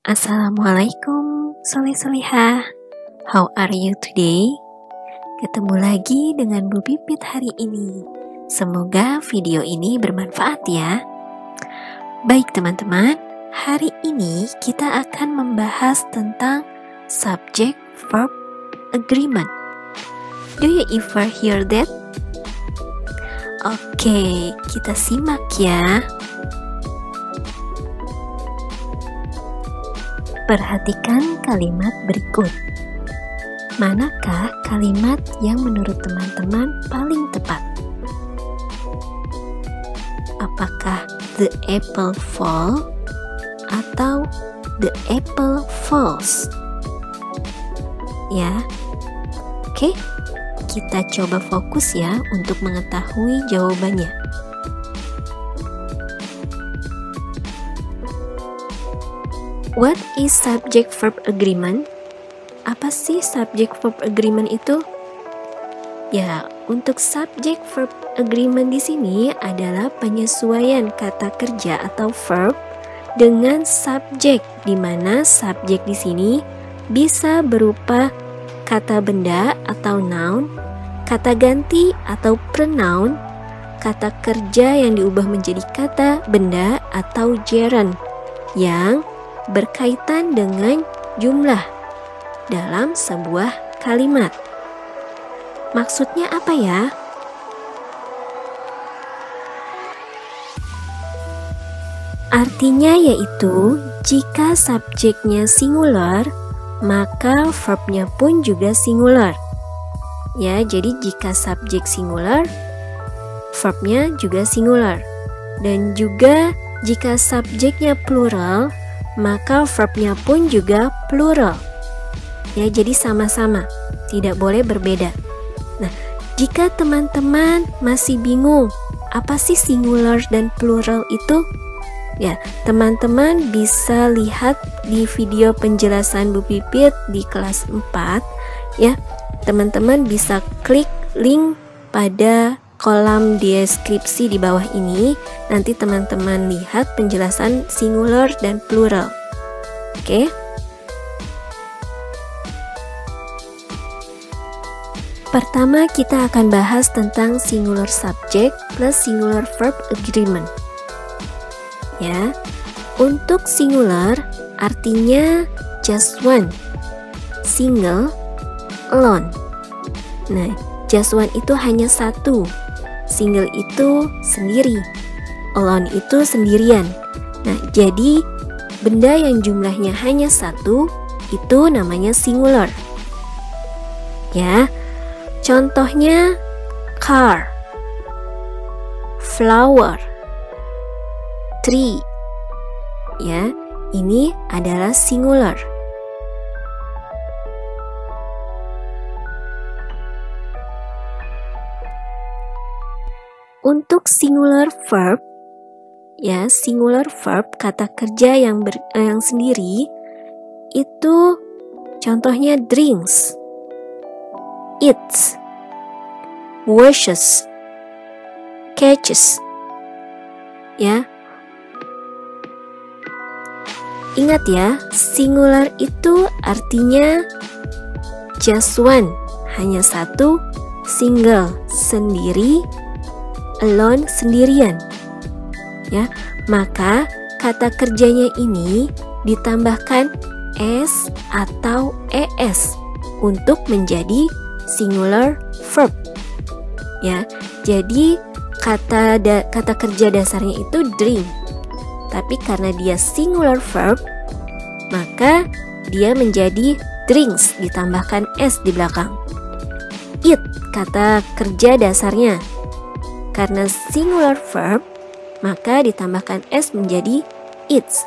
Assalamualaikum soleh-solehah. How are you today? Ketemu lagi dengan Bu Pipit hari ini. Semoga video ini bermanfaat ya. Baik teman-teman, hari ini kita akan membahas tentang subject verb agreement. Do you ever hear that? Oke, kita simak ya. Perhatikan kalimat berikut. Manakah kalimat yang menurut teman-teman paling tepat? Apakah the apple fall atau the apple falls? Ya. Oke, kita coba fokus ya untuk mengetahui jawabannya. What is subject verb agreement? Apa sih subject verb agreement itu? Ya, untuk subject verb agreement di sini adalah penyesuaian kata kerja atau verb dengan subjek, di mana subjek di sini bisa berupa kata benda atau noun, kata ganti atau pronoun, kata kerja yang diubah menjadi kata benda atau gerund yang berkaitan dengan jumlah dalam sebuah kalimat. Maksudnya apa ya? Artinya yaitu jika subjeknya singular, maka verbnya pun juga singular. Ya, jadi jika subjek singular, verbnya juga singular. Dan juga jika subjeknya plural, maka verbnya pun juga plural. Ya, jadi sama-sama, tidak boleh berbeda. Nah, jika teman-teman masih bingung, apa sih singular dan plural itu? Ya, teman-teman bisa lihat di video penjelasan Bu Pipit di kelas 4. Ya, teman-teman bisa klik link pada kolom deskripsi di bawah ini. Nanti teman-teman lihat penjelasan singular dan plural. Oke. Pertama kita akan bahas tentang singular subject plus singular verb agreement. Ya. Untuk singular artinya just one, single, alone. Nah, just one itu hanya satu. Single itu sendiri, alone itu sendirian. Nah, jadi benda yang jumlahnya hanya satu itu namanya singular. Ya, contohnya car, flower, tree. Ya, ini adalah singular. Untuk singular verb, ya, singular verb kata kerja yang sendiri itu contohnya drinks, eats, washes, catches. Ya. Ingat ya, singular itu artinya just one, hanya satu, single, sendiri, alone, sendirian. Ya, maka kata kerjanya ini ditambahkan s atau es untuk menjadi singular verb. Ya, jadi kata kerja dasarnya itu drink. Tapi karena dia singular verb, maka dia menjadi drinks ditambahkan s di belakang. Eat kata kerja dasarnya. Karena singular verb, maka ditambahkan s menjadi eats.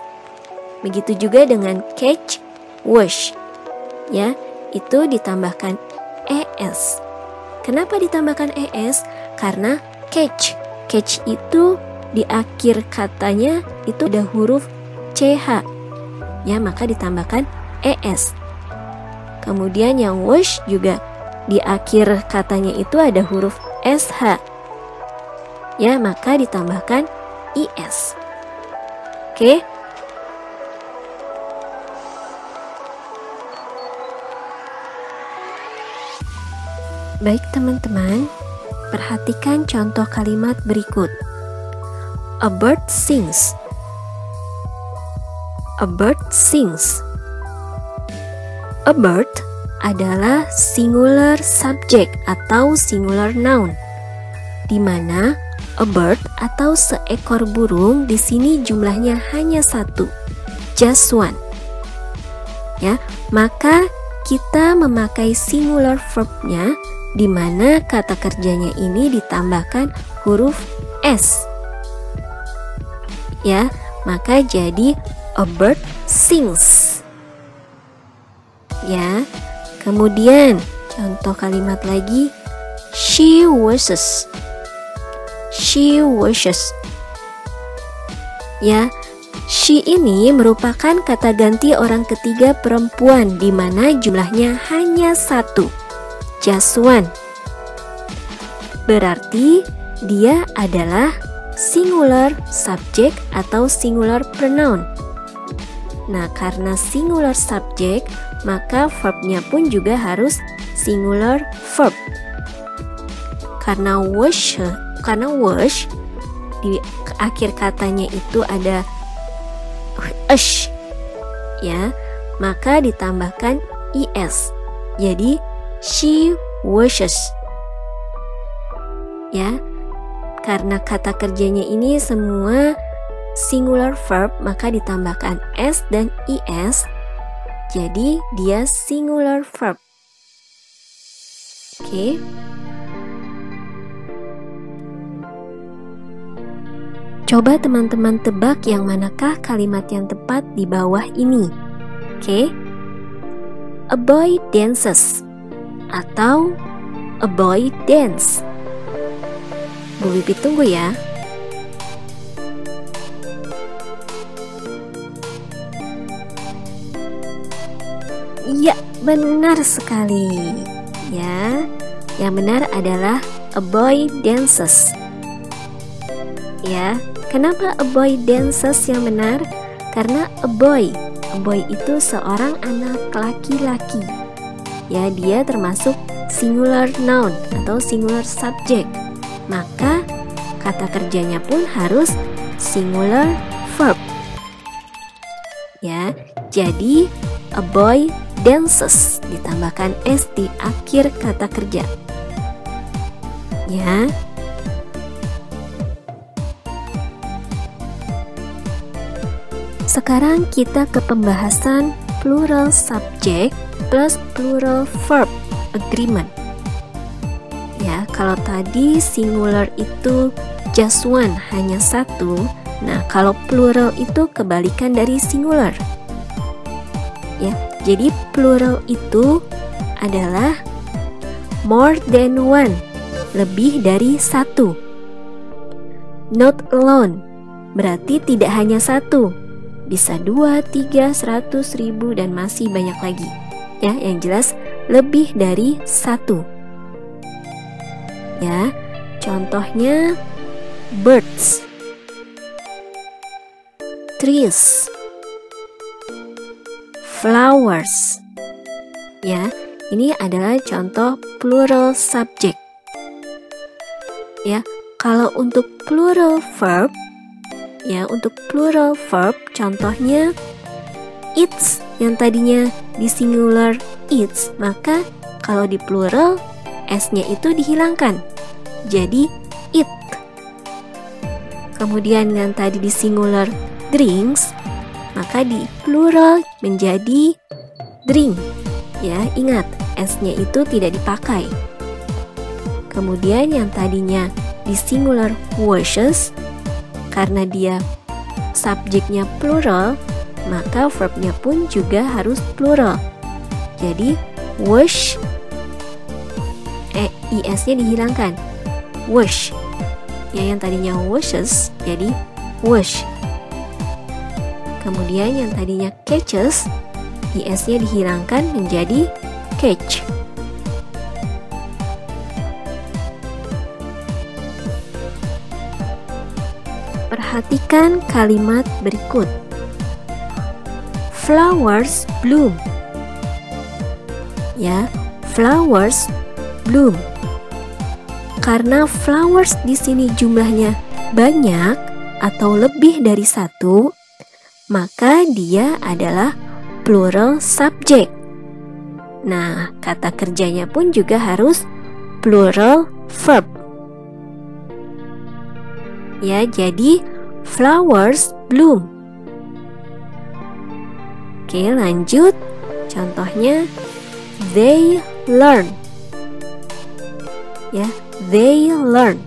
Begitu juga dengan catch, wash. Ya, itu ditambahkan es. Kenapa ditambahkan es? Karena catch. Catch itu di akhir katanya itu ada huruf ch. Ya, maka ditambahkan es. Kemudian yang wash juga di akhir katanya itu ada huruf sh. Ya, maka ditambahkan is. Oke. Baik teman-teman, perhatikan contoh kalimat berikut. A bird sings. A bird sings. A bird adalah singular subject atau singular noun, di mana a bird atau seekor burung di sini jumlahnya hanya satu, just one. Ya, maka kita memakai singular verbnya, di mana kata kerjanya ini ditambahkan huruf s. Ya, maka jadi a bird sings. Ya, kemudian contoh kalimat lagi, she wishes. She wishes. Ya, she ini merupakan kata ganti orang ketiga perempuan, di mana jumlahnya hanya satu, just one. Berarti dia adalah singular subject atau singular pronoun. Nah, karena singular subject, maka verbnya pun juga harus singular verb. Karena wish di akhir katanya itu ada ish, ya, maka ditambahkan es. Jadi she wishes. Ya, karena kata kerjanya ini semua singular verb, maka ditambahkan s dan es. Jadi dia singular verb. Oke. Coba teman-teman tebak yang manakah kalimat yang tepat di bawah ini. Oke. A boy dances atau a boy dance. Bu Bibi tunggu ya. Iya, benar sekali. Ya, yang benar adalah a boy dances. Ya, kenapa a boy dances yang benar? Karena a boy itu seorang anak laki-laki. Ya, dia termasuk singular noun atau singular subject. Maka kata kerjanya pun harus singular verb. Ya, jadi a boy dances ditambahkan s di akhir kata kerja. Ya. Sekarang kita ke pembahasan plural subject plus plural verb agreement. Ya, kalau tadi singular itu just one, hanya satu. Nah, kalau plural itu kebalikan dari singular. Ya, jadi plural itu adalah more than one, lebih dari satu. Not alone, berarti tidak hanya satu, bisa 2, 3, 100, 1000, dan masih banyak lagi. Ya, yang jelas lebih dari satu. Ya, contohnya birds, trees, flowers. Ya, ini adalah contoh plural subject. Ya, kalau untuk plural verb, contohnya eats, yang tadinya di singular eats, maka kalau di plural s-nya itu dihilangkan, jadi eat. Kemudian yang tadi di singular drinks, maka di plural menjadi drink. Ya, ingat, s-nya itu tidak dipakai. Kemudian yang tadinya di singular washes, karena dia subjeknya plural, maka verbnya pun juga harus plural. Jadi wash, is-nya dihilangkan, wash. Ya, yang tadinya washes jadi wash. Kemudian yang tadinya catches, is-nya dihilangkan menjadi catch. Perhatikan kalimat berikut. Flowers bloom. Ya, flowers bloom. Karena flowers di sini jumlahnya banyak atau lebih dari satu, maka dia adalah plural subject. Nah, kata kerjanya pun juga harus plural verb. Ya, jadi flowers bloom. Oke, lanjut. Contohnya, they learn. Ya, they learn.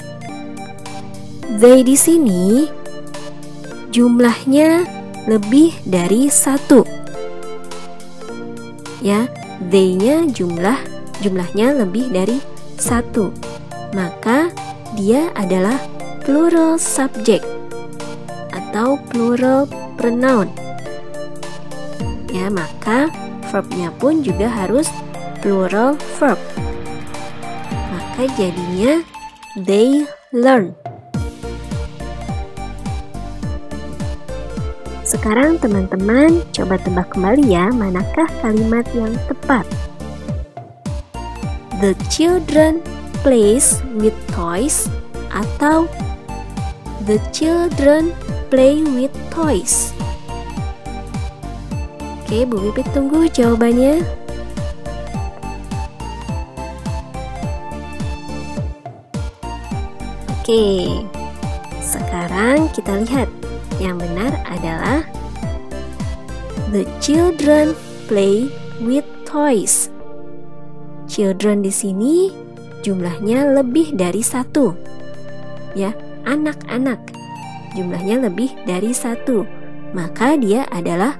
They di sini jumlahnya lebih dari satu. Ya, they-nya jumlahnya lebih dari satu. Maka dia adalah plural subject atau plural pronoun. Ya, maka verbnya pun juga harus plural verb. Maka jadinya they learn. Sekarang teman-teman coba tebak kembali ya, manakah kalimat yang tepat? The children plays with toys atau the children play with toys? Oke, Bu Pipit tunggu jawabannya. Oke, sekarang kita lihat. Yang benar adalah the children play with toys. Children di sini jumlahnya lebih dari satu. Ya, anak-anak jumlahnya lebih dari satu. Maka dia adalah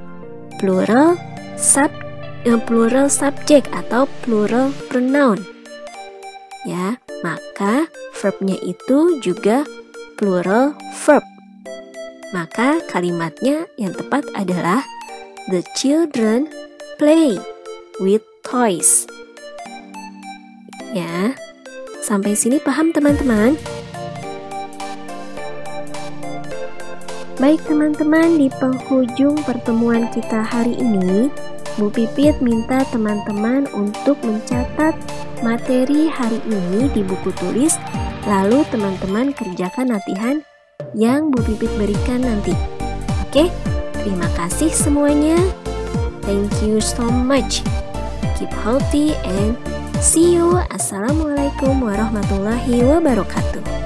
plural subject atau plural pronoun. Ya, maka verbnya itu juga plural verb. Maka kalimatnya yang tepat adalah the children play with toys. Ya, sampai sini paham teman-teman? Baik teman-teman, di penghujung pertemuan kita hari ini, Bu Pipit minta teman-teman untuk mencatat materi hari ini di buku tulis, lalu teman-teman kerjakan latihan yang Bu Pipit berikan nanti. Oke, terima kasih semuanya. Thank you so much. Keep healthy and see you. Assalamualaikum warahmatullahi wabarakatuh.